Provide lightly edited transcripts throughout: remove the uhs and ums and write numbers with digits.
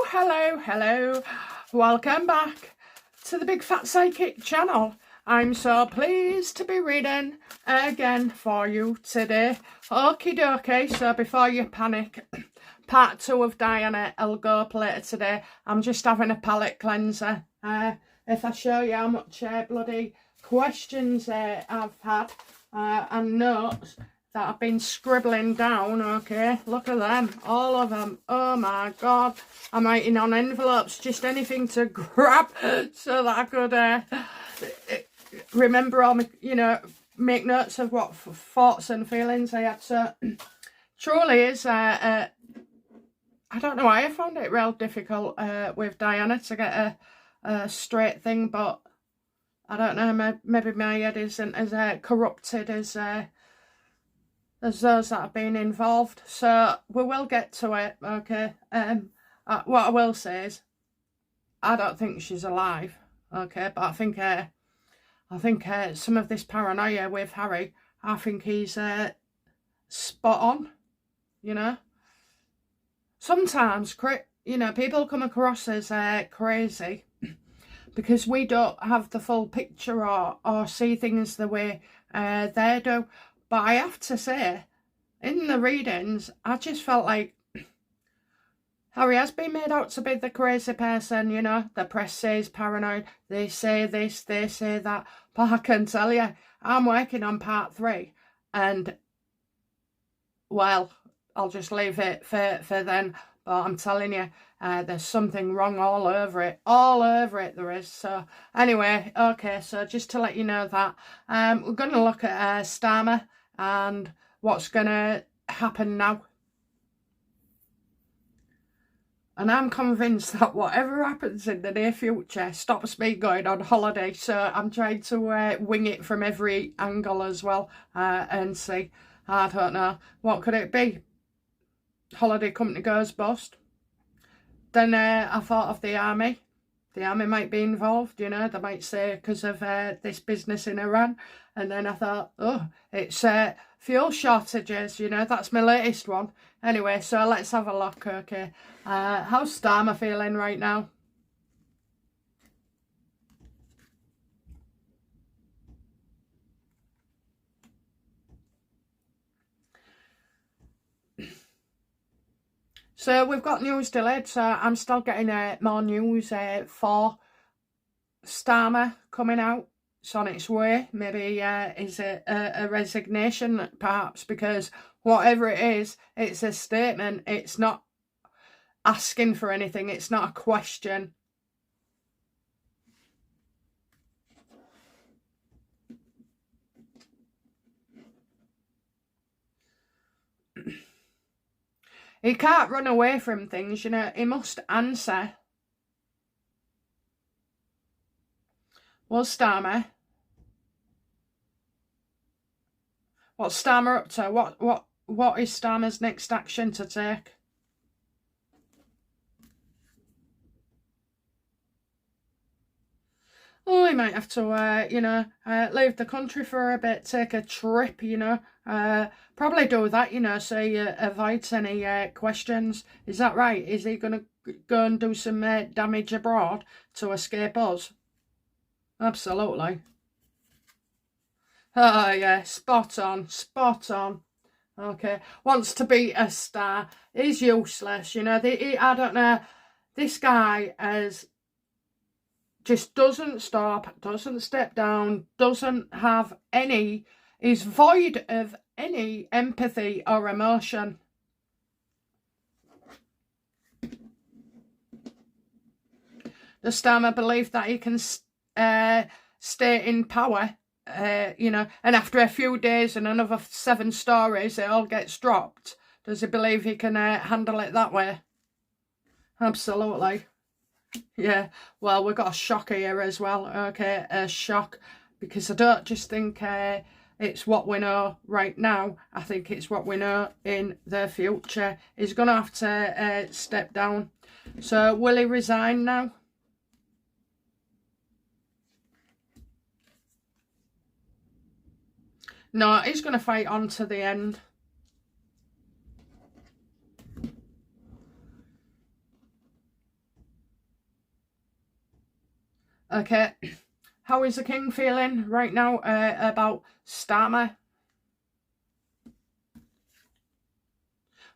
Hello. Welcome back to the Big Fat Psychic channel. I'm so pleased to be reading again for you today. Okie dokie, so before you panic, part 2 of Diana will go up later today. I'm just having a palate cleanser. If I show you how much bloody questions I've had and notes that I've been scribbling down, okay, look at them, all of them. Oh my god, I'm writing on envelopes, just anything to grab so that I could remember all my, make notes of what thoughts and feelings I had. So truly is I don't know why I found it real difficult with Diana to get a straight thing, but I don't know, maybe my head isn't as corrupted as those that have been involved. So we will get to it, okay. What I will say is I don't think she's alive, okay, but I think some of this paranoia with Harry, I think he's spot on. Sometimes people come across as crazy because we don't have the full picture or see things the way they do. But I have to say, in the readings, I just felt like Harry has been made out to be the crazy person, The press says paranoid, they say this, they say that. But I can tell you, I'm working on part 3. And, well, I'll just leave it for then. But I'm telling you, there's something wrong all over it. All over it there is. So, anyway, okay, so just to let you know that, we're going to look at Starmer and what's going to happen now. And I'm convinced that whatever happens in the near future stops me going on holiday. So I'm trying to wing it from every angle as well and see. I don't know. What could it be? Holiday company goes bust. Then I thought of the army. The army might be involved, they might say because of this business in Iran. And then I thought, oh, it's fuel shortages, that's my latest one. Anyway, so let's have a look, okay. How's Starmer feeling right now? So we've got news delayed, so I'm still getting more news for Starmer coming out. It's on its way. Maybe is a resignation, perhaps, because whatever it is, it's a statement. It's not asking for anything. It's not a question. He can't run away from things, He must answer. What's Starmer? What's Starmer up to? What is Starmer's next action to take? Oh, he might have to, leave the country for a bit, take a trip, probably do that, so he avoids any questions. Is that right? Is he going to go and do some damage abroad to escape us? Absolutely. Oh, yeah, spot on. Okay, wants to be a star. He's useless, I don't know. This guy just doesn't stop, doesn't step down, doesn't have any, is void of any empathy or emotion. Does Starmer believe that he can stay in power, and after a few days and another 7 stories, it all gets dropped? Does he believe he can handle it that way? Absolutely. Yeah, well, we've got a shock here as well, okay, a shock, because I don't just think it's what we know right now, I think it's what we know in the future. He's going to have to step down. So, will he resign now? No, he's going to fight on to the end. Okay, how is the king feeling right now about Starmer?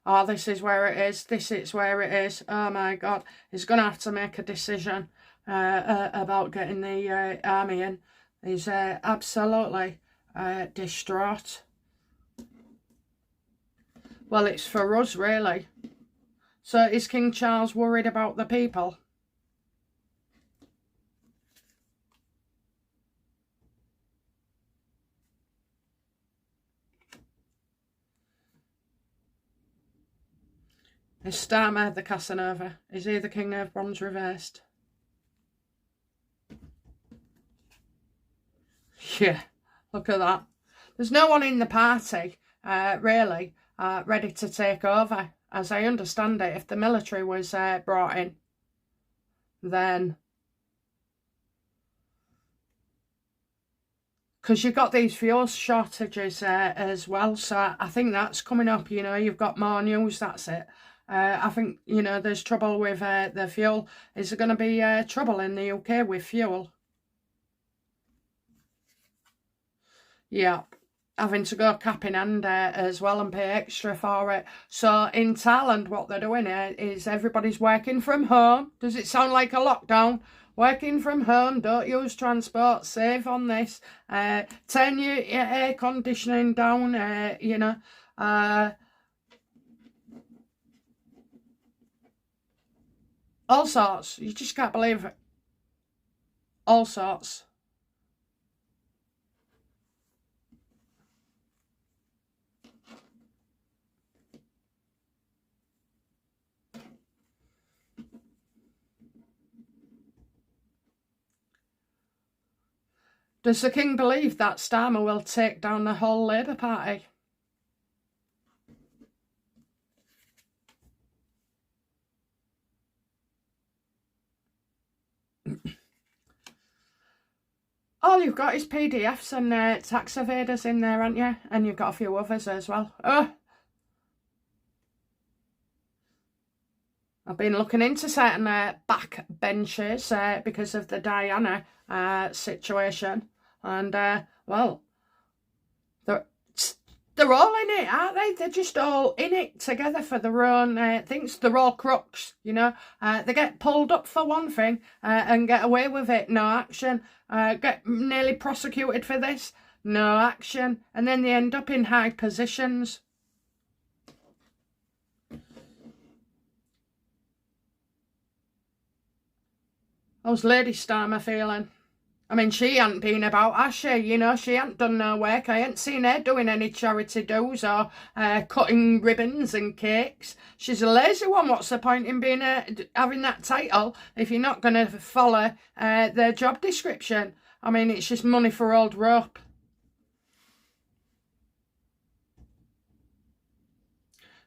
Oh, this is where it is. This is where it is. Oh my God. He's going to have to make a decision about getting the army in. He's absolutely distraught. Well, it's for us, really. So is King Charles worried about the people? Is Starmer the Casanova? Is he the King of Bronze reversed? Yeah, look at that. There's no one in the party, really, ready to take over. As I understand it, if the military was brought in, then... Because you've got these fuel shortages as well, so I think that's coming up, you know, you've got more news, that's it. I think, you know, there's trouble with the fuel. Is there going to be trouble in the UK with fuel? Yeah, having to go cap in hand as well and pay extra for it. So in Thailand, what they're doing is everybody's working from home. Does it sound like a lockdown? Working from home, don't use transport, save on this, turn your air conditioning down, you know, all sorts. You just can't believe it. All sorts. Does the king believe that Starmer will take down the whole Labour Party? All you've got is PDFs and tax evaders in there, aren't you? And you've got a few others as well. Oh, I've been looking into certain back benches because of the Diana situation. And, well, they're all in it, aren't they? They're just all in it together for their own things. They're all crooks, you know. They get pulled up for one thing and get away with it. No action. Get nearly prosecuted for this. No action. And then they end up in high positions. How's Lady Starmer feeling? I mean, she hadn't been about, has she? You know, she hadn't done no work. I hadn't seen her doing any charity do's or cutting ribbons and cakes. She's a lazy one. What's the point in being having that title if you're not going to follow their job description? I mean, it's just money for old rope.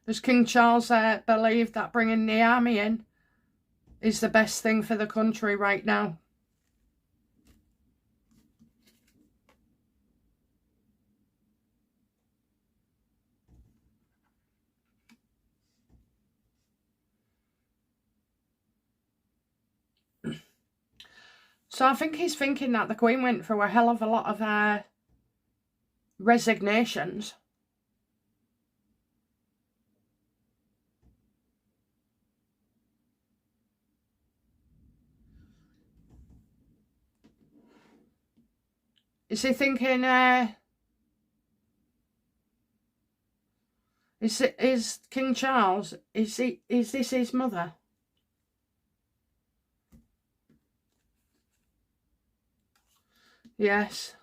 Does King Charles believe that bringing the army in is the best thing for the country right now? So I think he's thinking that the Queen went through a hell of a lot of resignations. Is he thinking, is King Charles, is this his mother? Yes.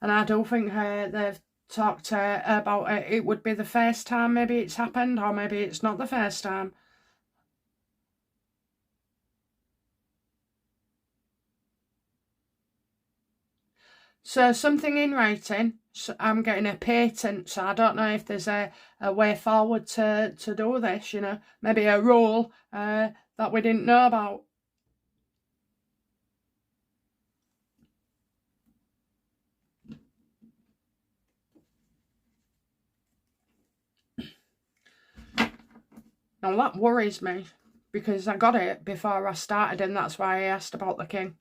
And I do think they've talked about it. It would be the first time maybe it's happened, or maybe it's not the first time. So something in writing. So I'm getting a patent, so I don't know if there's a way forward to do this, you know. Maybe a rule that we didn't know about. Now that worries me, because I got it before I started, and that's why I asked about the king.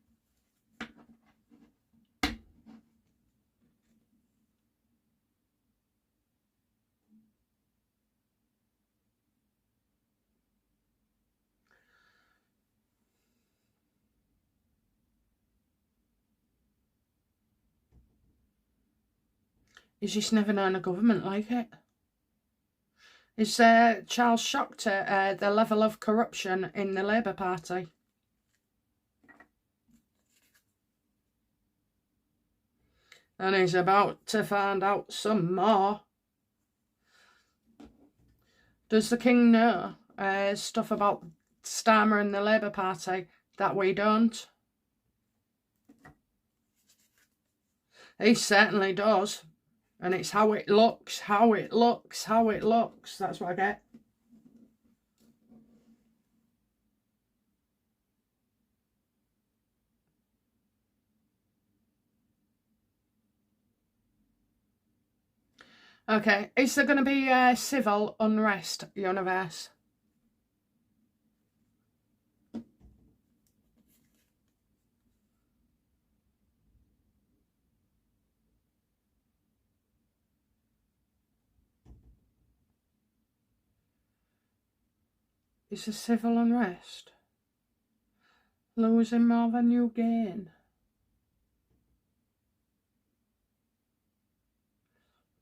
He's just never known a government like it. Is Charles shocked at the level of corruption in the Labour Party? And he's about to find out some more. Does the king know stuff about Starmer and the Labour Party that we don't? He certainly does. And it's how it looks, how it looks, how it looks. That's what I get. Okay, is there going to be a civil unrest, universe? Is a civil unrest? Losing more than you gain.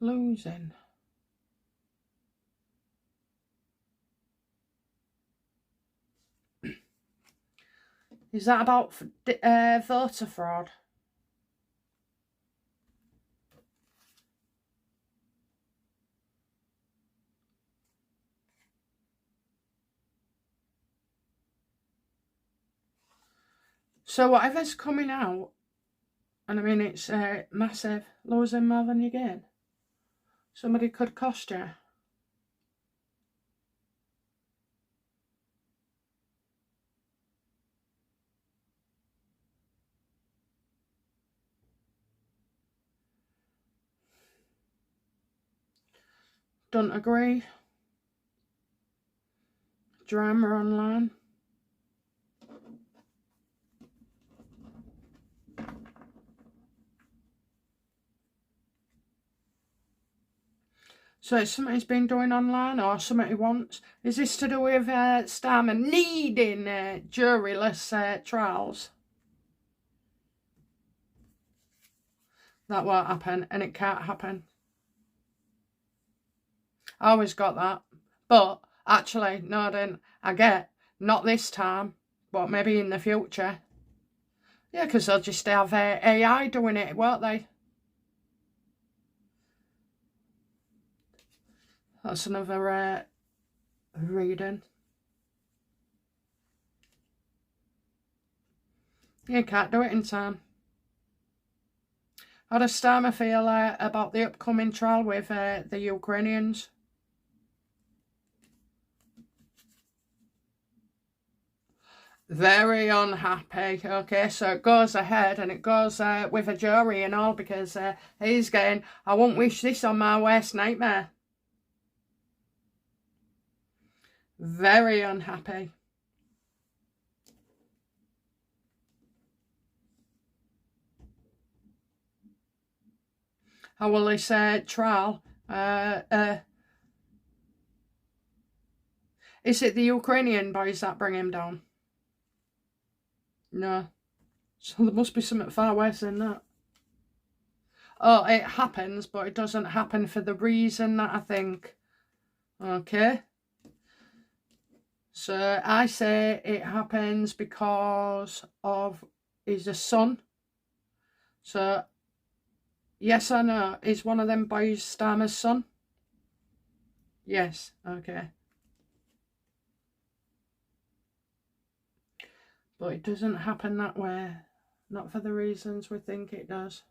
Losing. Is that about voter fraud? So whatever's coming out, and I mean it's massive, losing more than you gain. Somebody could cost you. Don't agree. Drama online. So it's something he's been doing online or something he wants. Is this to do with Starmer needing juryless trials? That won't happen, and it can't happen. I always got that. But actually, no, I didn't. I get, not this time, but maybe in the future. Yeah, because they'll just have AI doing it, won't they? That's another reading. You can't do it in time. How does Starmer feel about the upcoming trial with the Ukrainians? Very unhappy. Okay, so it goes ahead and it goes with a jury and all, because he's getting, I won't wish this on my worst nightmare. Very unhappy. How will this trial? Is it the Ukrainian boys that bring him down? No. So there must be something far worse than that. Oh, it happens, but it doesn't happen for the reason that I think. Okay. So I say it happens because of he's a son. So yes or no, is one of them boys Starmer's son? Yes, okay. But it doesn't happen that way. Not for the reasons we think it does.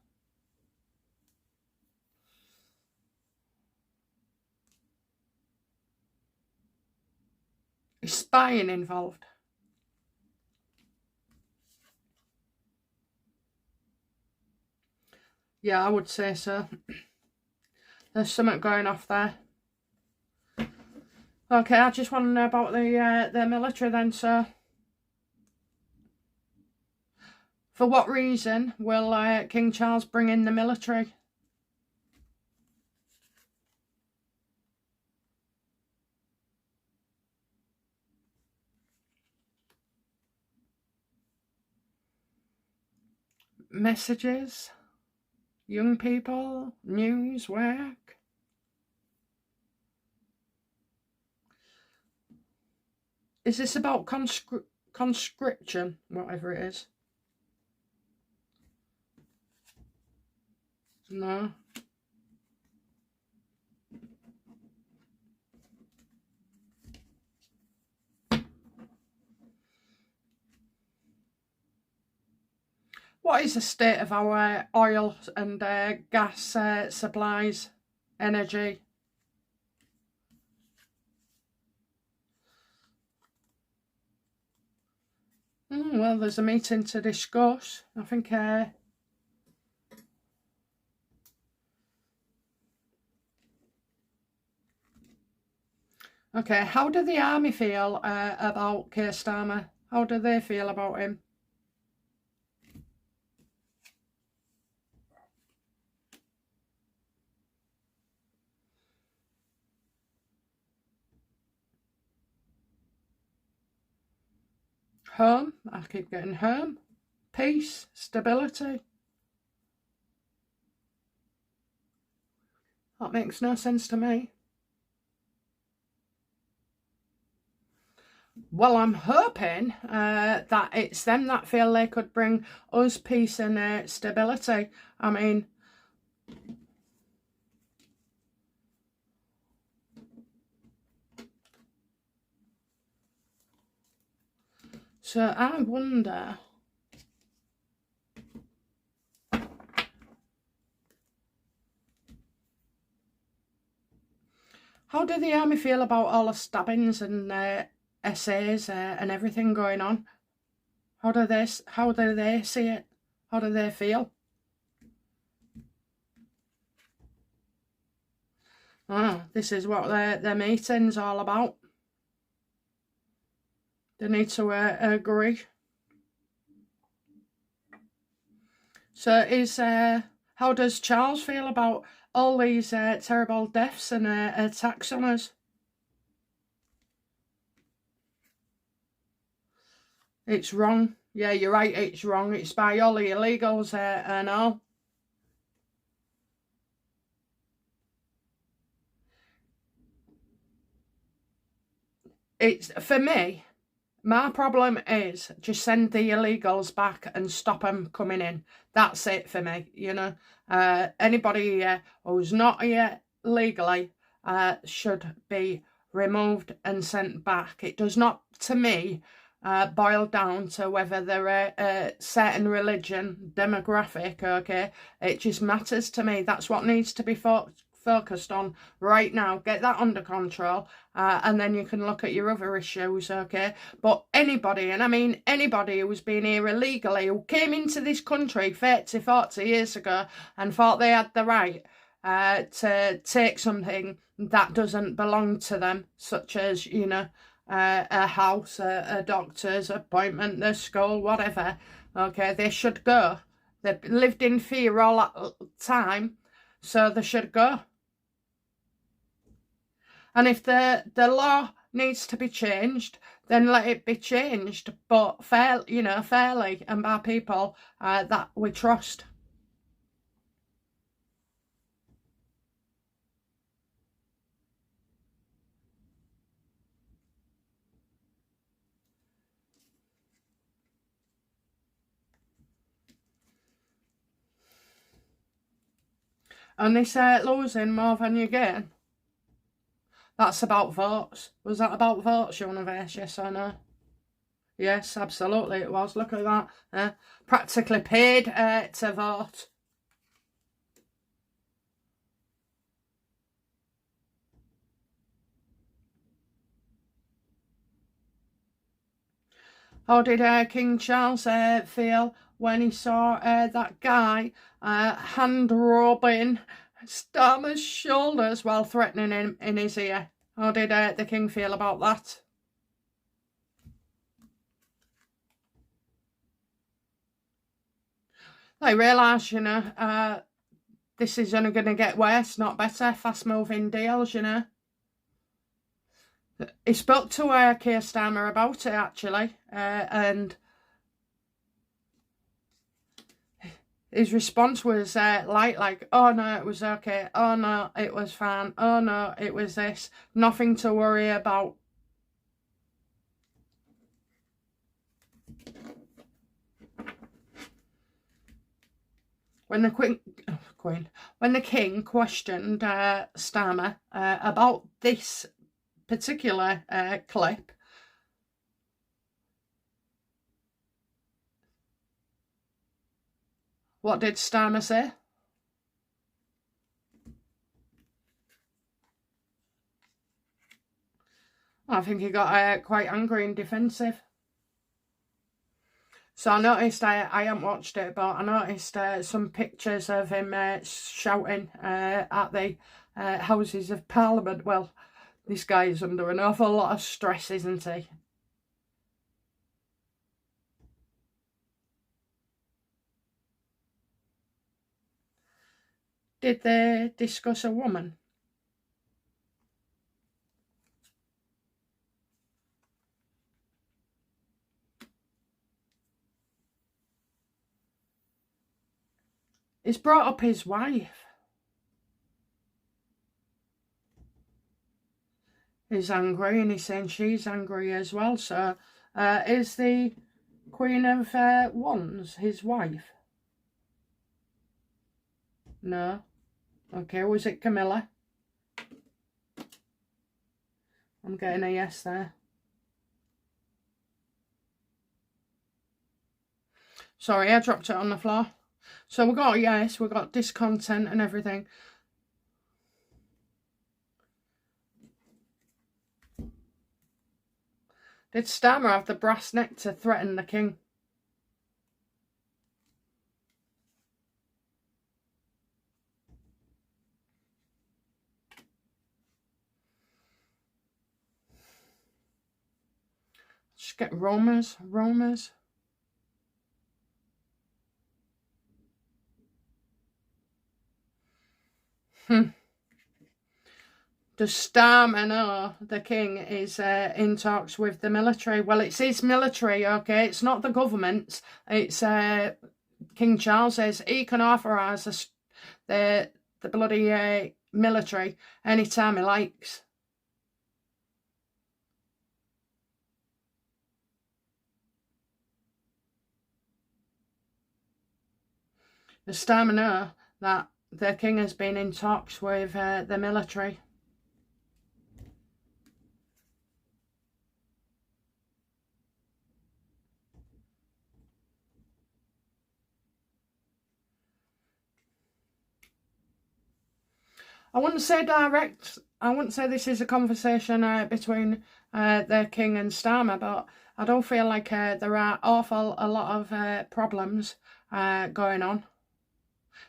Is spying involved? Yeah, I would say so. There's something going off there. Okay, I just want to know about the military then, sir. For what reason will King Charles bring in the military? Messages? Young people? News? Work? Is this about conscription? Whatever it is. No. What is the state of our oil and gas supplies, energy? Well, there's a meeting to discuss. I think... Okay, how do the army feel about Keir Starmer? How do they feel about him? Home? I keep getting home. Peace? Stability? That makes no sense to me. Well, I'm hoping that it's them that feel they could bring us peace and stability. I mean... So I wonder... How do the army feel about all the stabbings and essays and everything going on? How do they see it? How do they feel? This is what their meeting's all about. They need to agree. So how does Charles feel about all these terrible deaths and attacks on us? It's wrong. Yeah, you're right, it's wrong. It's by all the illegals and all. It's, for me, my problem is just send the illegals back and stop them coming in. That's it for me, you know. Anybody who's not here legally should be removed and sent back. It does not, to me, boil down to whether they're a certain religion, demographic, okay? It just matters to me. That's what needs to be focused on right now. Get that under control, and then you can look at your other issues, okay? But anybody, and I mean anybody who's been here illegally, who came into this country 30, 40 years ago and thought they had the right to take something that doesn't belong to them, such as, you know, a house, a doctor's appointment, a school, whatever, okay, they should go. They've lived in fear all that time, so they should go. And if the law needs to be changed, then let it be changed, but fairly and by people that we trust. And they say losing more than you gain. That's about votes. Was that about votes, Universe? Yes or no? Yes, absolutely it was. Look at that. Practically paid to vote. How did King Charles feel when he saw that guy hand rubbing Starmer's shoulders while threatening him in his ear? How did the king feel about that? I realise, you know, this is only going to get worse, not better. Fast-moving deals, you know. He spoke to Keir Starmer about it, actually, and his response was like, oh no, it was okay, oh no, it was fine, oh no, it was this, nothing to worry about. When the king questioned Starmer about this particular clip, what did Starmer say? I think he got quite angry and defensive. So I noticed, I haven't watched it, but I noticed some pictures of him shouting at the Houses of Parliament. Well, this guy is under an awful lot of stress, isn't he? Did they discuss a woman? He's brought up his wife. He's angry, and he's saying she's angry as well. So, is the Queen of Wands his wife? No. Okay, was it Camilla? I'm getting a yes there. Sorry, I dropped it on the floor. So we got a yes, we got discontent and everything. Did Starmer have the brass neck to threaten the king? Just get Romers. Does Starmer know the king is in talks with the military? Well, it's his military, okay? It's not the government's. It's King Charles's. He can authorise the bloody military anytime he likes. Does Starmer know that the king has been in talks with the military? I wouldn't say direct. I wouldn't say this is a conversation between the king and Starmer, but I don't feel like there are a lot of problems going on.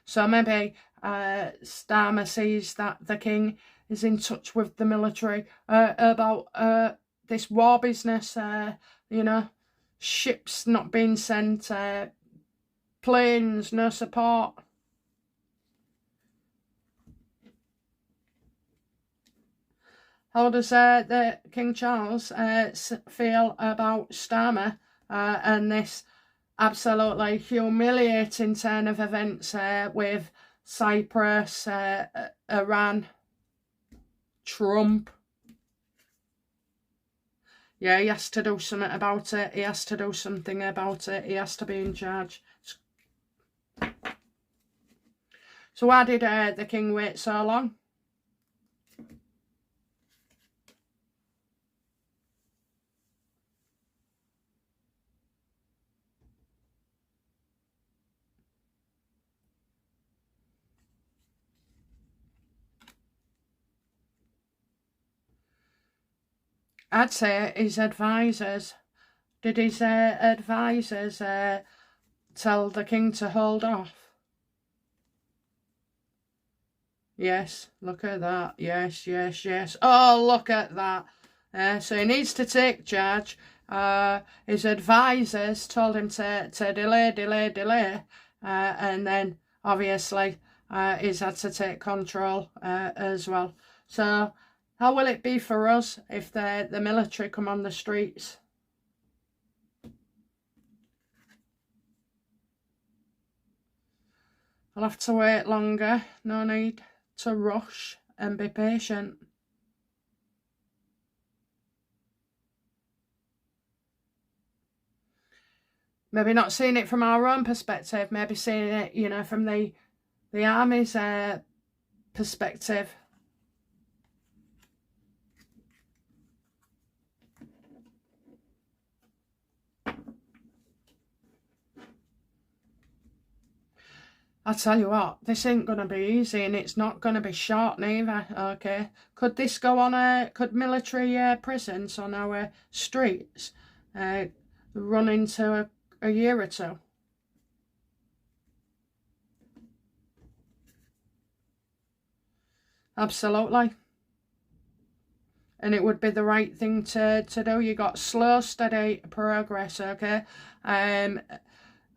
So maybe Starmer sees that the king is in touch with the military about this war business, you know, ships not being sent, planes, no support. How does the King Charles feel about Starmer and this absolutely humiliating turn of events with Cyprus, Iran, Trump? Yeah, he has to do something about it. He has to do something about it. He has to be in charge. So why did the king wait so long? I'd say his advisors. Did his advisors tell the king to hold off? Yes, look at that. Yes, yes, yes. Oh, look at that. So he needs to take charge. His advisors told him to delay. And then, obviously, he's had to take control as well. So, how will it be for us if the military come on the streets? I'll have to wait longer. No need to rush and be patient. Maybe not seeing it from our own perspective, maybe seeing it, you know, from the army's perspective. I tell you what, this ain't going to be easy, and it's not going to be short neither, okay? Could this go on, could military prisons on our streets run into a year or two? Absolutely. And it would be the right thing to do. You got slow, steady progress, okay?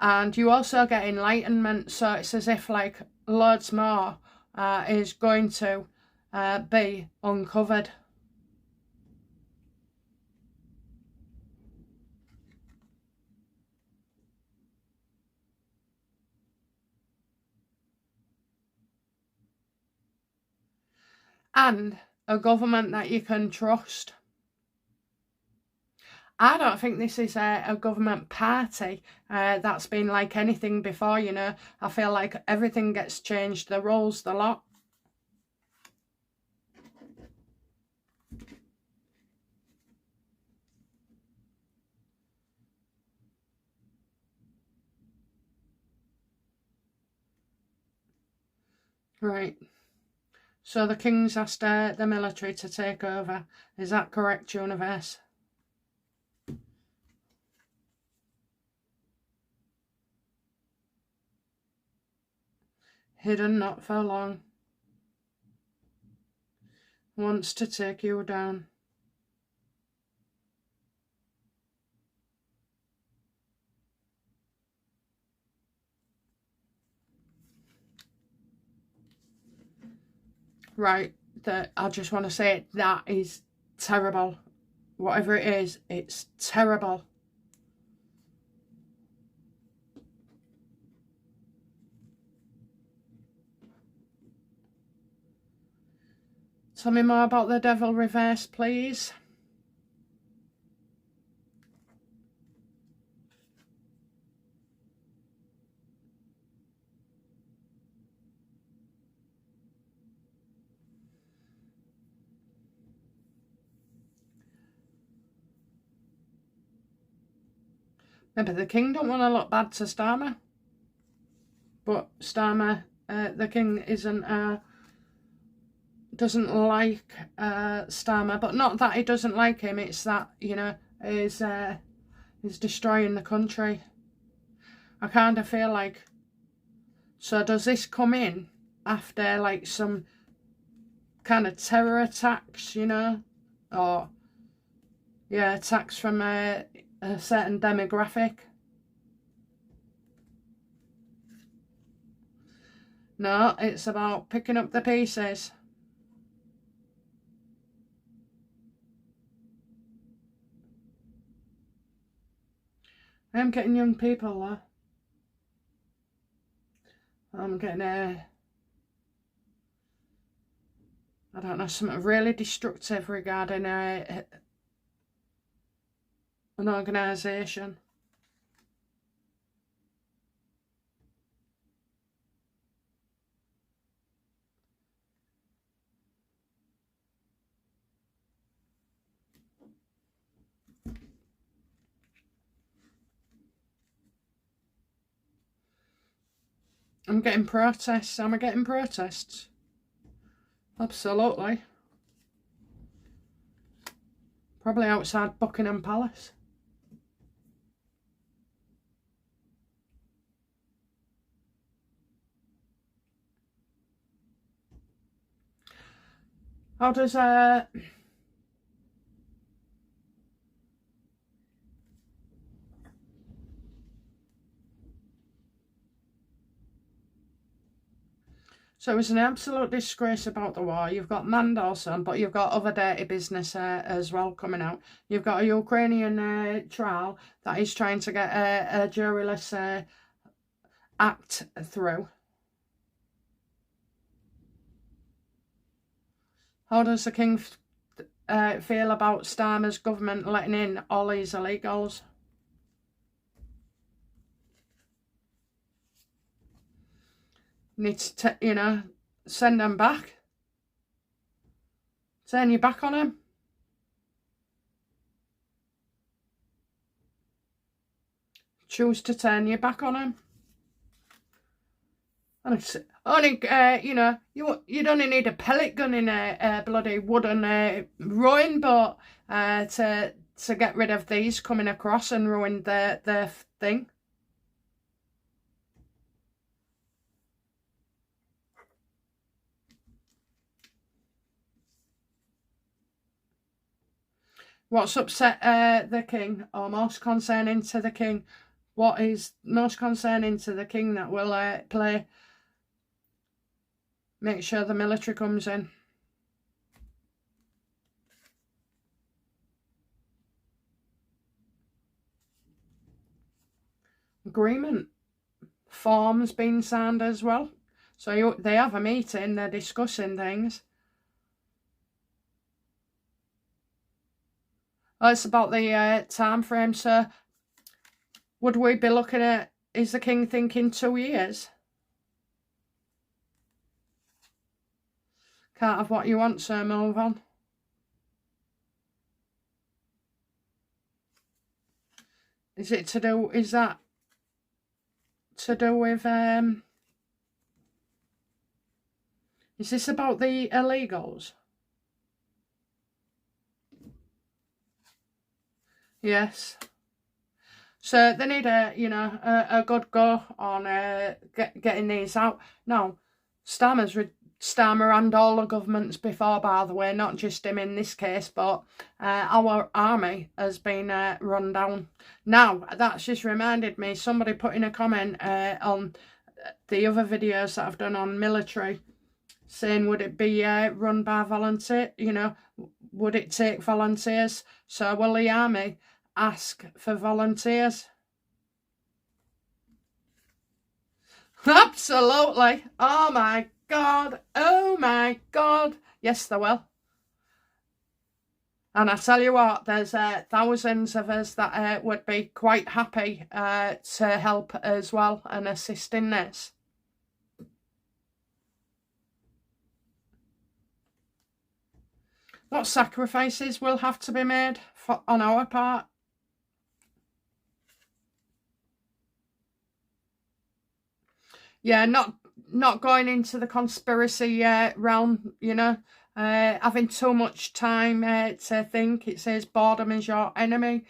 And you also get enlightenment, so it's as if like loads more is going to be uncovered. And a government that you can trust. I don't think this is a government party that's been like anything before, you know. I feel like everything gets changed, the rules, the lot. Right. So the king's asked the military to take over. Is that correct, Universe? Hidden not for long. Wants to take you down. Right, that I just want to say that is terrible. Whatever it is, it's terrible. Tell me more about the devil reverse, please. Maybe the king don't want to look bad to Starmer. But Starmer, the king doesn't like Starmer. But not that he doesn't like him, it's that, you know, he's destroying the country. I kind of feel like, so does this come in after like some kind of terror attacks, you know? Or, yeah, attacks from a certain demographic? No, it's about picking up the pieces. I'm getting young people there. I'm getting I don't know, something really destructive regarding an organisation. I'm getting protests. Am I getting protests? Absolutely. Probably outside Buckingham Palace. How does so it's an absolute disgrace about the war. You've got Mandelson, but you've got other dirty business as well coming out. You've got a Ukrainian trial that is trying to get a juryless act through. How does the king feel about Starmer's government letting in all these illegals? Need to, you know, send them back. Turn your back on them. Choose to turn your back on them. And it's only, you know, you'd only need a pellet gun in a bloody wooden ruin, but to get rid of these coming across and ruin their thing. What's upset the king, or most concerning to the king? What is most concerning to the king that will make sure the military comes in? Agreement. Forms being signed as well. So they have a meeting, they're discussing things. Oh, it's about the time frame, so would we be looking at, is the king thinking 2 years? Can't have what you want, so move on. Is that to do with is this about the illegals? Yes. So they need a good go on getting these out. Now, Starmer and all the governments before, by the way, not just him in this case, but our army has been run down. Now, that's just reminded me, somebody put in a comment on the other videos that I've done on military, saying would it be run by volunteer, would it take volunteers? So will the army ask for volunteers? Absolutely. Oh my God. Oh my God. Yes, they will. And I tell you what, there's thousands of us that would be quite happy to help as well and assist in this. What sacrifices will have to be made on our part? Yeah, not going into the conspiracy realm, having too much time to think. It says boredom is your enemy.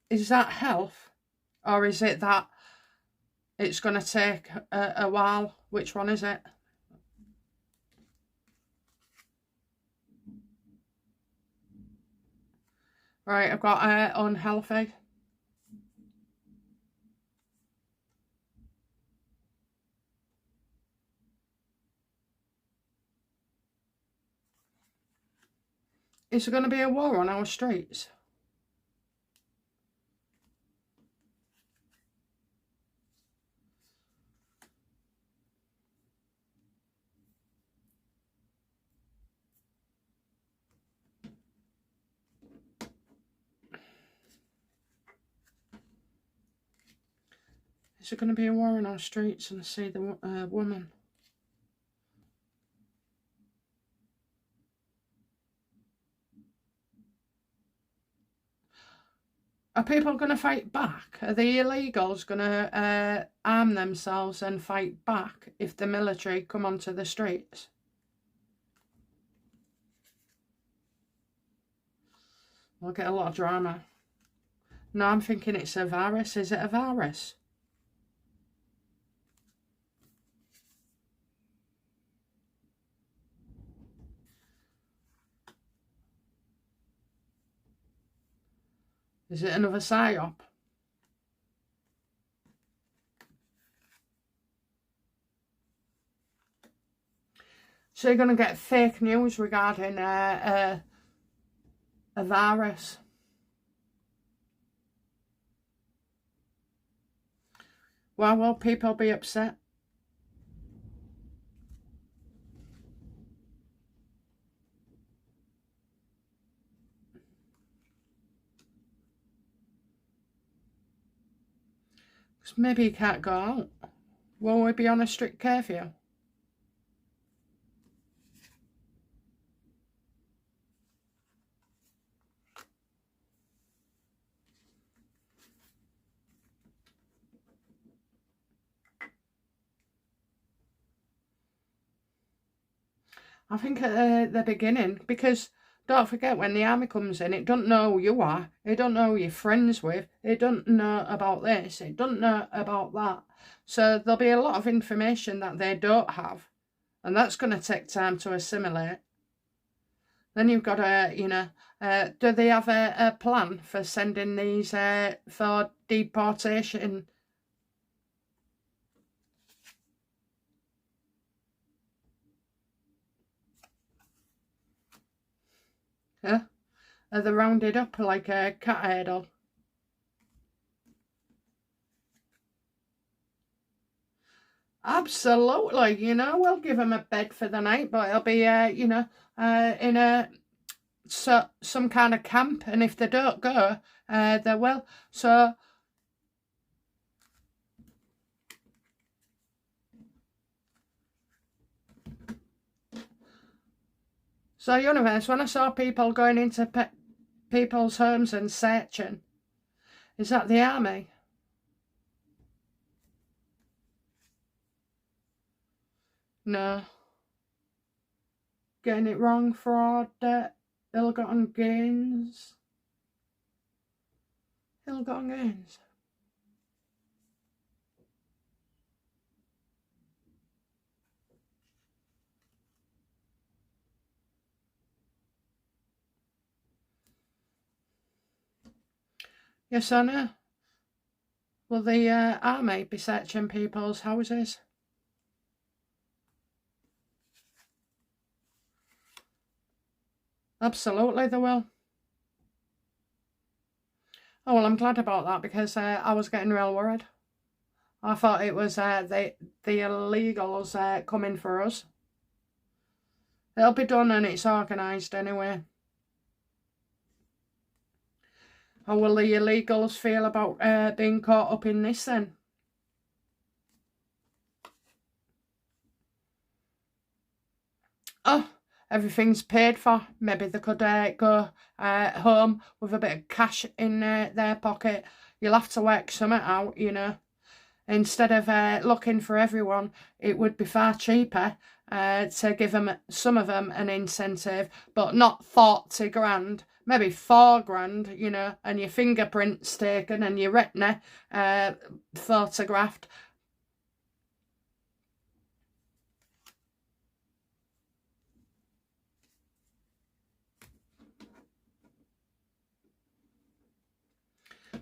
Is that health? Or is it that it's going to take a while? Which one is it? Right, I've got unhealthy. Is there going to be a war on our streets? Is there going to be a war on our streets? And I see the woman. Are people going to fight back? Are the illegals going to arm themselves and fight back if the military come onto the streets? We'll get a lot of drama. No, I'm thinking it's a virus. Is it a virus? Is it another psyop? So you're going to get fake news regarding a virus. Why will people be upset? Because maybe you can't go out. Will we be on a strict curfew? I think at the beginning, because don't forget, when the army comes in, it doesn't know who you are, it doesn't know who you're friends with, it doesn't know about this, it doesn't know about that. So there'll be a lot of information that they don't have, and that's going to take time to assimilate. Then you've got do they have a plan for sending these for deportation? Yeah? Are they rounded up like a cat idol? Absolutely, we'll give them a bed for the night, but it'll be, in some kind of camp, and if they don't go, they will. So universe, when I saw people going into people's homes and searching, is that the army? No. Getting it wrong, fraud, debt, ill-gotten gains. Ill-gotten gains. Yes or no? Will the army be searching people's houses? Absolutely they will. Oh, well, I'm glad about that, because I was getting real worried. I thought it was the illegals coming for us. It'll be done and it's organised anyway. How will the illegals feel about being caught up in this then? Oh, everything's paid for. Maybe they could go home with a bit of cash in their pocket. You'll have to work something out, Instead of looking for everyone, it would be far cheaper to give some of them an incentive, but not 40 grand, maybe 4 grand, and your fingerprints taken and your retina photographed.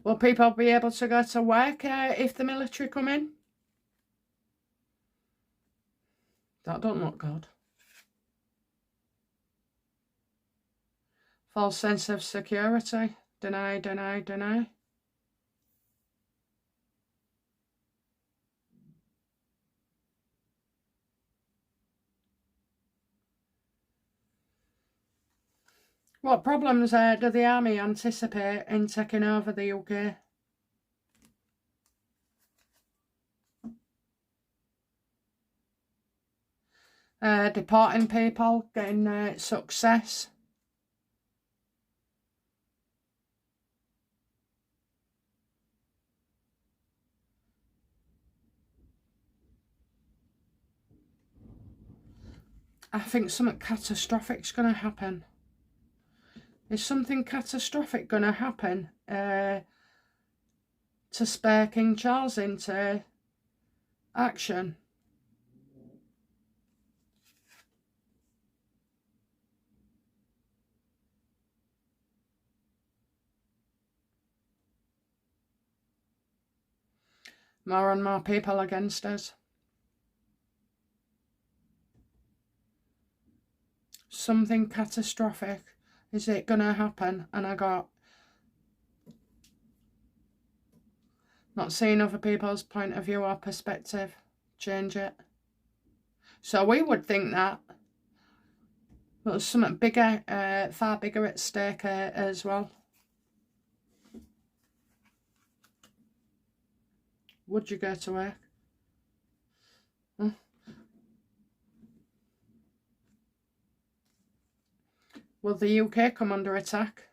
Will people be able to go to work if the military come in? That don't look good. False sense of security. Deny, deny, deny. What problems do the army anticipate in taking over the UK? Deporting people, getting success. I think something catastrophic's going to happen. Is something catastrophic going to happen to spur King Charles into action? More and more people against us. Something catastrophic. Is it going to happen? And I got not seeing other people's point of view or perspective. Change it. So we would think that. But there's something bigger, far bigger at stake as well. Would you go to work? Will the UK come under attack?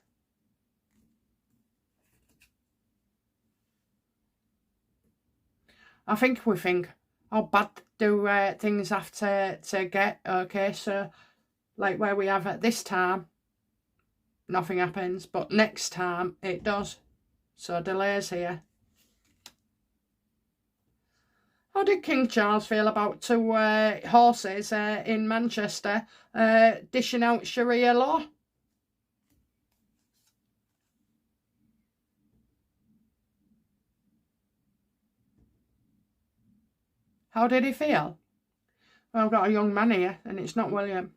I think we think, how bad do things have to get? Okay, so like where we have at this time, nothing happens, but next time it does. So delays here. How did King Charles feel about two horses in Manchester dishing out Sharia law? How did he feel? Well, I've got a young man here, and it's not William.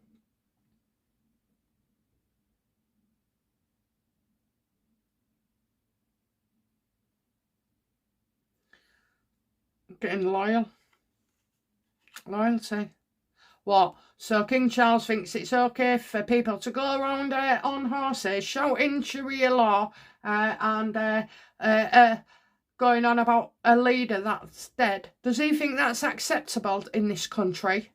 Getting loyalty. What? So King Charles thinks it's okay for people to go around on horses shouting Sharia law and going on about a leader that's dead. Does he think that's acceptable in this country?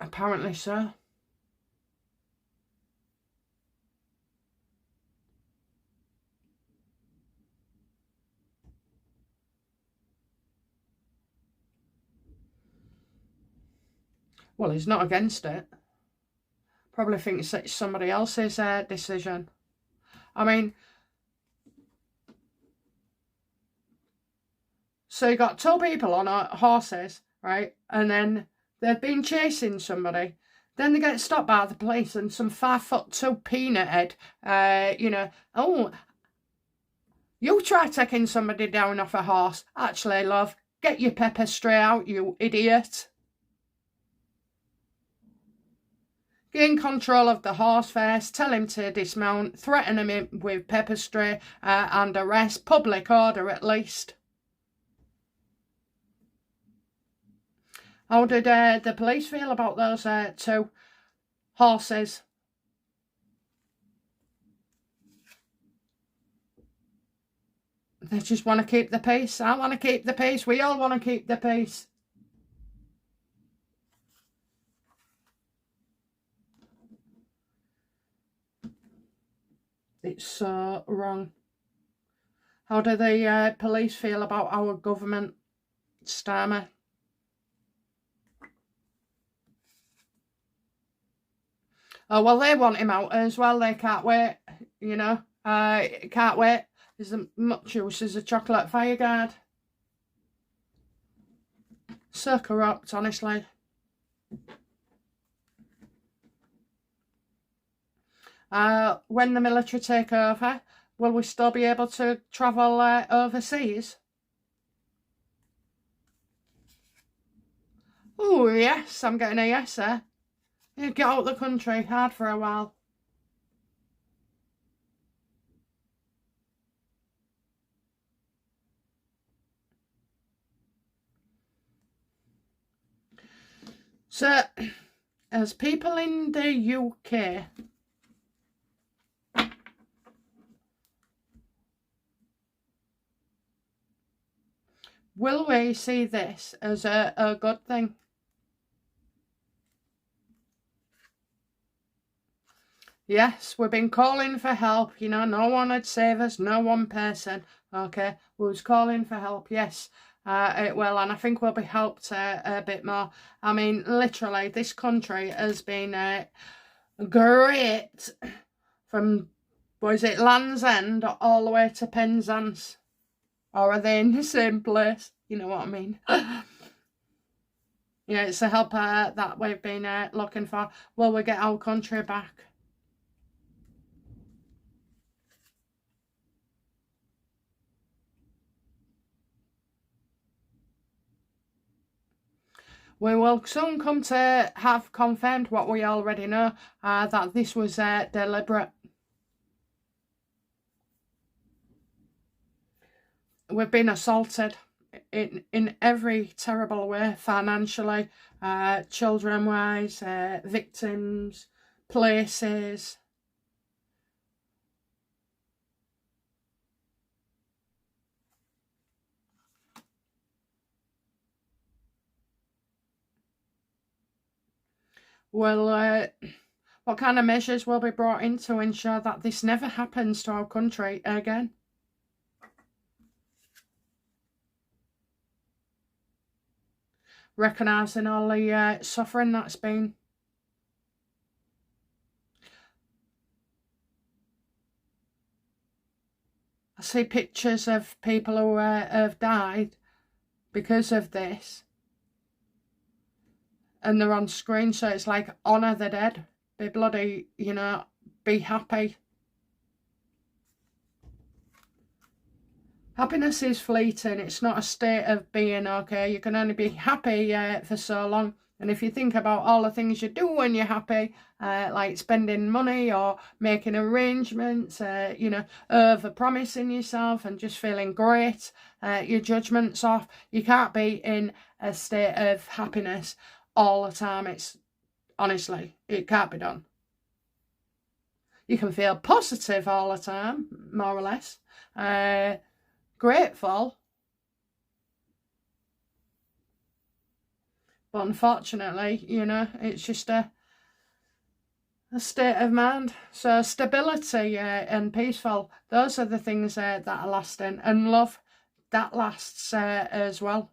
Apparently so. Well, he's not against it. Probably thinks it's somebody else's decision. I mean, so you got two people on horses, right? And then they've been chasing somebody. Then they get stopped by the police and some 5'2" peanut head, oh, you try taking somebody down off a horse. Actually, love, get your pepper spray out, you idiot. Gain control of the horse first, tell him to dismount, threaten him with pepper spray and arrest, public order at least. How did the police feel about those two horses? They just want to keep the peace. I want to keep the peace. We all want to keep the peace. It's so wrong. How do the police feel about our government, Starmer? Oh, well, they want him out as well. They can't wait, can't wait. There's as much use as a chocolate fireguard. So corrupt, honestly. When the military take over, will we still be able to travel overseas? Oh, yes, I'm getting a yes there. Yeah, get out of the country, hard for a while. So, as people in the UK, will we see this as a good thing? Yes, we've been calling for help. You know, no one would save us, no one person. Okay, we was calling for help. Yes, it will, and I think we'll be helped a bit more. I mean, literally, this country has been great from, was it Land's End all the way to Penzance? Or are they in the same place? You know what I mean? Yeah, it's the help that we've been looking for. Will we get our country back? We will soon come to have confirmed what we already know, that this was deliberate. We've been assaulted in every terrible way, financially, children-wise, victims, places. Well, what kind of measures will be brought in to ensure that this never happens to our country again? Recognising all the suffering that's been. I see pictures of people who have died because of this, and they're on screen, so it's like, honour the dead. Be bloody, you know, be happy. Happiness is fleeting. It's not a state of being, okay? You can only be happy for so long. And if you think about all the things you do when you're happy, like spending money or making arrangements, you know, over promising yourself and just feeling great, your judgment's off. You can't be in a state of happiness all the time. It's, honestly, it can't be done. You can feel positive all the time, more or less. Grateful, but unfortunately, you know, it's just a state of mind. So stability and peaceful, those are the things that are lasting, and love, that lasts as well.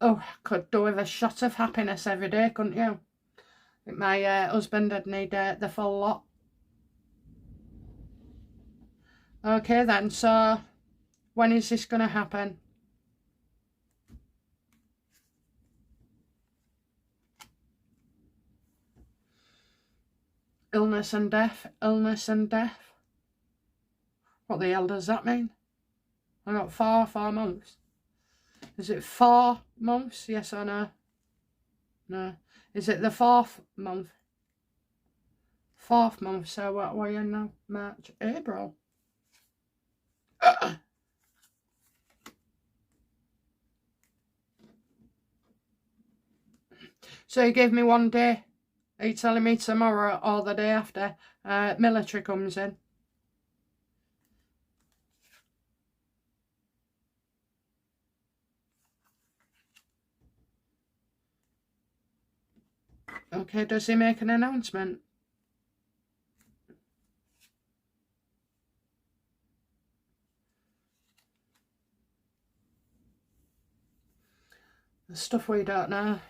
Oh, could do with a shot of happiness every day, couldn't you? I think my husband would need the full lot. Okay then, so when is this going to happen? Illness and death, illness and death. What the hell does that mean? I got 4 months. Is it 4 months? Yes or no? No. Is it the 4th month? 4th month, so what are you in now? March, April. So you gave me 1 day. Are you telling me tomorrow or the day after military comes in? Okay, does he make an announcement? The stuff we don't know.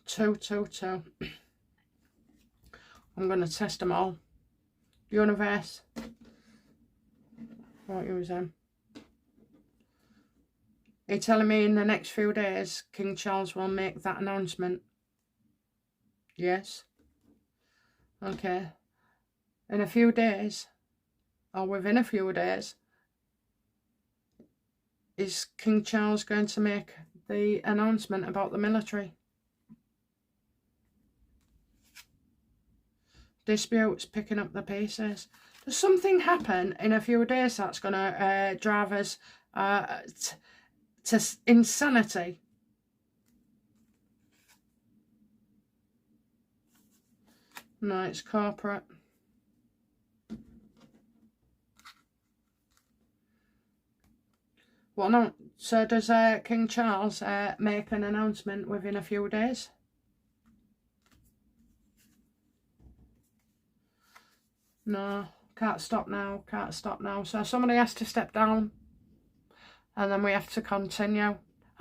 Two. I'm going to test them all. Universe. What you was in? Are you telling me in the next few days King Charles will make that announcement? Yes. Okay. In a few days, or within a few days, is King Charles going to make the announcement about the military? Disputes picking up the pieces. Does something happen in a few days that's going to drive us to insanity? No, it's corporate. Well, no. So does King Charles make an announcement within a few days? No, can't stop now, can't stop now. So somebody has to step down and then we have to continue.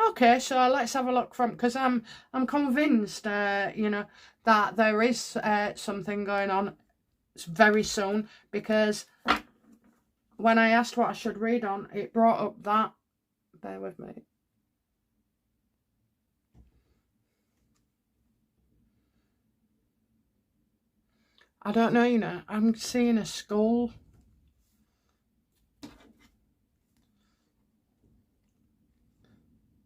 Okay, so let's have a look from, because I'm convinced, you know, that there is something going on very soon, because when I asked what I should read on, it brought up that. Bear with me. I don't know, you know, I'm seeing a skull.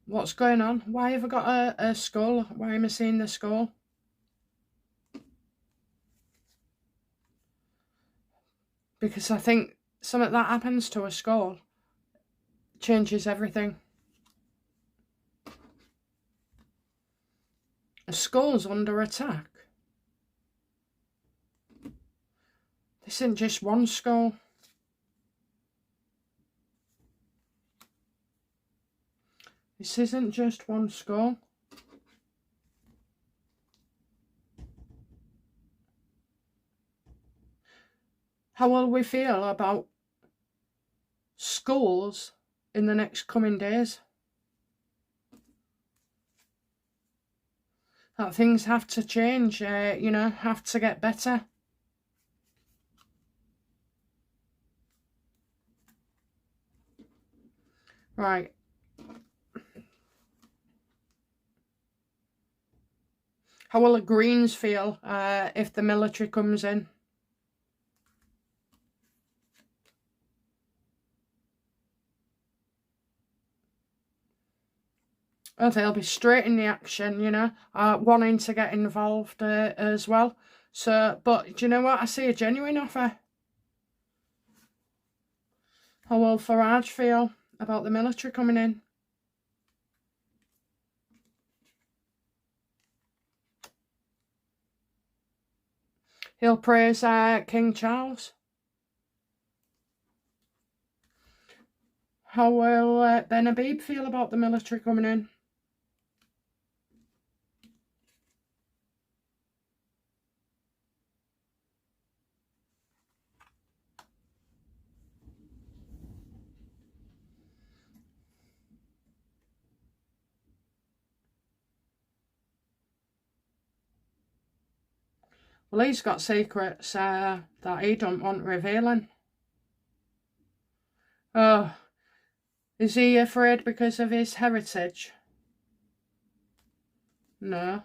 What's going on? Why have I got a skull? Why am I seeing the skull? Because I think something that happens to a skull changes everything. A skull's under attack. This isn't just one skull. This isn't just one skull. How will we feel about skulls in the next coming days? That things have to change, you know, have to get better. Right. How will the Greens feel if the military comes in? Oh, they'll be straight in the action, you know, wanting to get involved as well. So, but do you know what? I see a genuine offer. How will Farage feel about the military coming in? He'll praise King Charles. How will Ben Habib feel about the military coming in? Well, he's got secrets that he don't want revealing. Oh, is he afraid because of his heritage? No.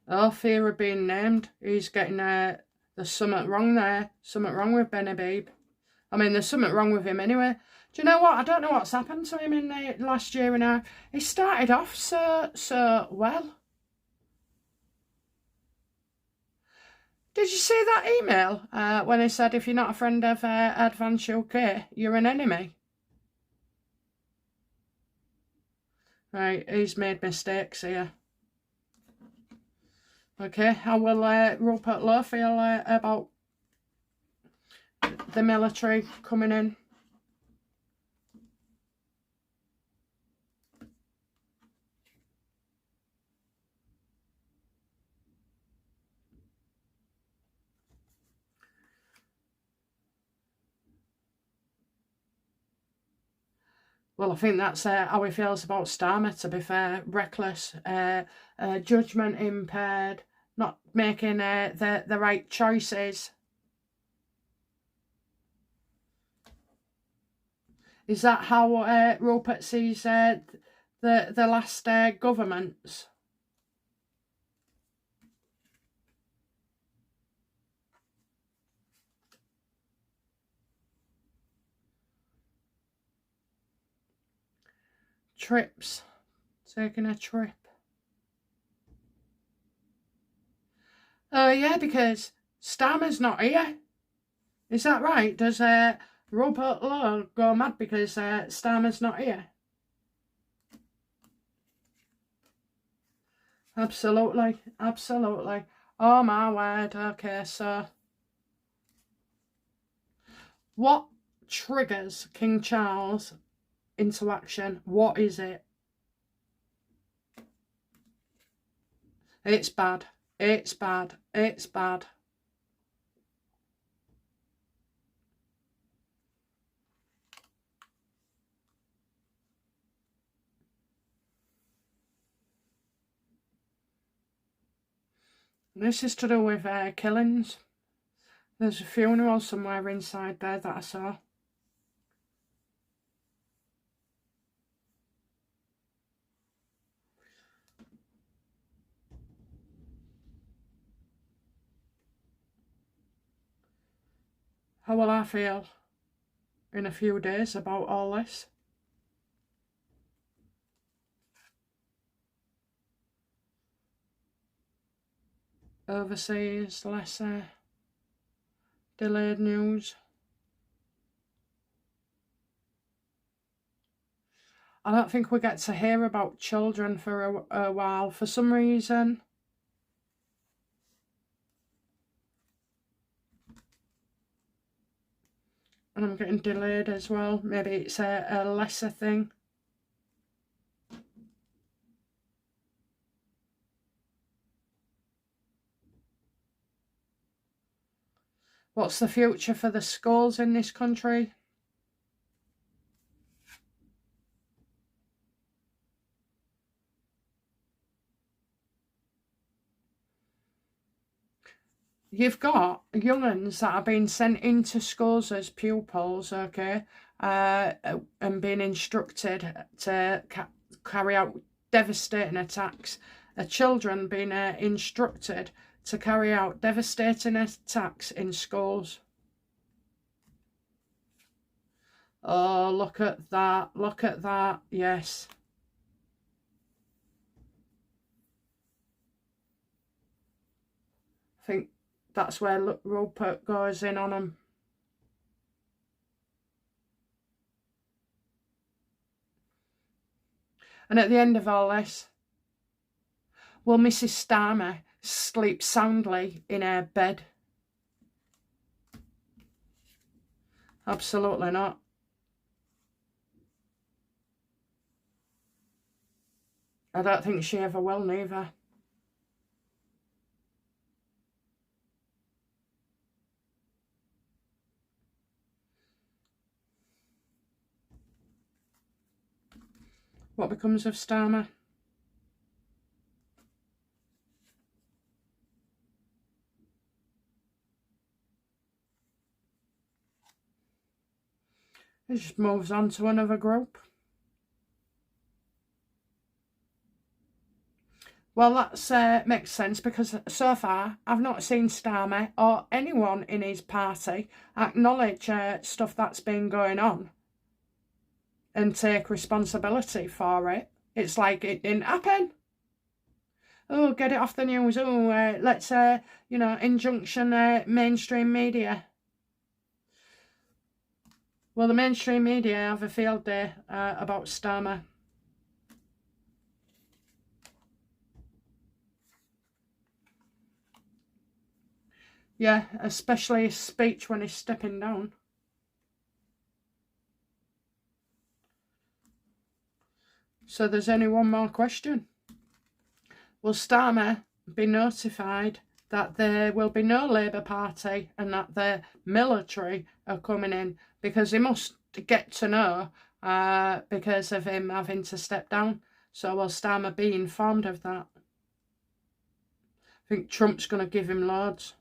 Oh, fear of being named. He's getting there's something wrong there. Something wrong with Ben Habib. I mean, there's something wrong with him anyway. Do you know what? I don't know what's happened to him in the last year and a half. He started off so well. Did you see that email when he said if you're not a friend of Advance UK, you're an enemy? Right, he's made mistakes here. Okay, how will Rupert Lowe feel about the military coming in? Well, I think that's how he feels about Starmer, to be fair. Reckless, judgment impaired, not making the right choices. Is that how Rupert sees the last governments? Trips. Taking a trip. Oh, yeah, because Starmer's not here. Is that right? Does Rupert Lowe go mad because Starmer's not here? Absolutely, absolutely. Oh my word. Okay, so what triggers King Charles into action? What is it? It's bad. It's bad. It's bad. This is to do with killings. There's a funeral somewhere inside there that I saw. How will I feel in a few days about all this? Overseas, lesser, delayed news. I don't think we get to hear about children for a while for some reason. And I'm getting delayed as well. Maybe it's a lesser thing. What's the future for the schools in this country? You've got young'uns that are being sent into schools as pupils, okay, and being instructed to carry out devastating attacks. Children being instructed to carry out devastating attacks in schools. Oh, look at that, look at that, yes. I think that's where Rupert goes in on them. And at the end of all this, will Mrs. Starmer sleep soundly in her bed? Absolutely not. I don't think she ever will, neither. What becomes of Starmer? It just moves on to another group. Well, that makes sense, because so far I've not seen Starmer or anyone in his party acknowledge stuff that's been going on and take responsibility for it. It's like it didn't happen. Oh, get it off the news. Oh, let's, injunction mainstream media. Well, the mainstream media have a field day about Starmer. Yeah, especially his speech when he's stepping down. So there's only one more question. Will Starmer be notified that there will be no Labour Party and that the military are coming in? Because he must get to know because of him having to step down. So will Starmer be informed of that? I think Trump's going to give him loads.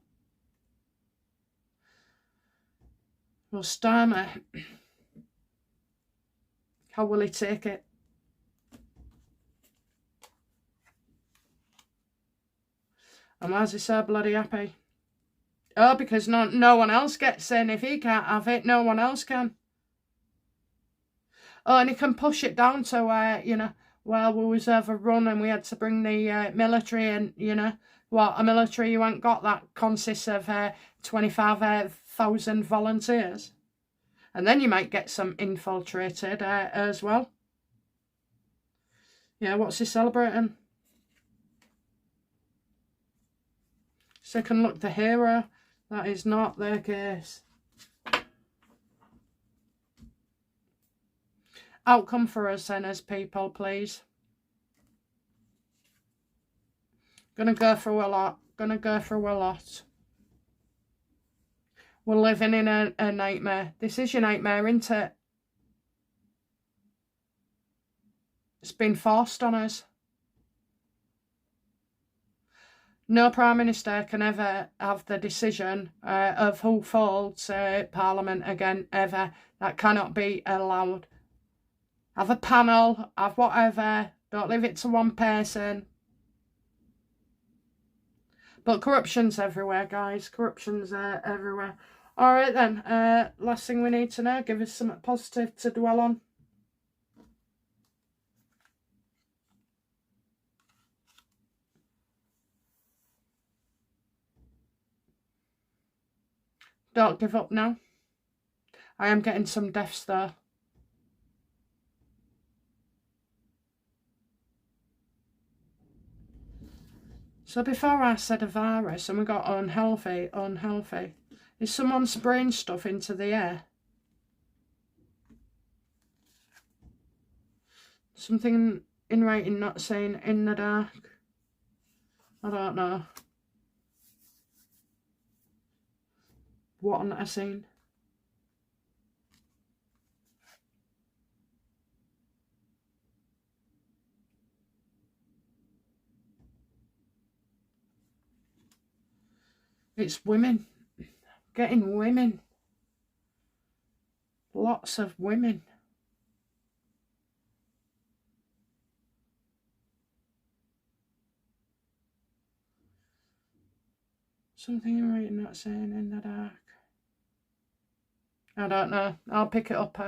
Well, Starmer, how will he take it? And why is he so bloody happy? Oh, because no one else gets in. If he can't have it, no one else can. Oh, and he can push it down to where, well, we was overrun and we had to bring the military in, what, a military you ain't got that consists of 25,000 volunteers. And then you might get some infiltrated as well. Yeah, what's he celebrating? So can look the hero. That is not their case. outcome for us then as people, please. Gonna go through a lot. Gonna go through a lot. We're living in a nightmare. This is your nightmare, isn't it? It's been forced on us. No Prime Minister can ever have the decision of who folds Parliament again, ever. That cannot be allowed. Have a panel, have whatever. Don't leave it to one person. But corruption's everywhere, guys. Corruption's everywhere. All right, then. Last thing we need to know. Give us something positive to dwell on. Don't give up now. I am getting some deaths, though. So before I said a virus and we got unhealthy. Is someone spraying stuff into the air? Something in writing not saying in the dark. I don't know. What haven't I seen? It's women. Getting women. Lots of women. Something in writing not saying in the dark. I don't know. I'll pick it up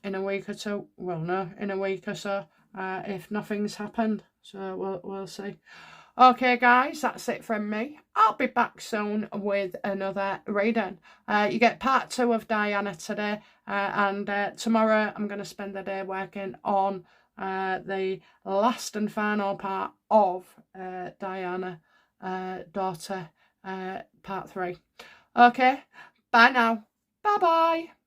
in a week or two. Well, no, in a week or so. If nothing's happened. So we'll see. Okay, guys, that's it from me. I'll be back soon with another reading. You get part 2 of Diana today. And tomorrow I'm going to spend the day working on the last and final part of Diana, daughter, part 3. Okay, bye now. Bye-bye.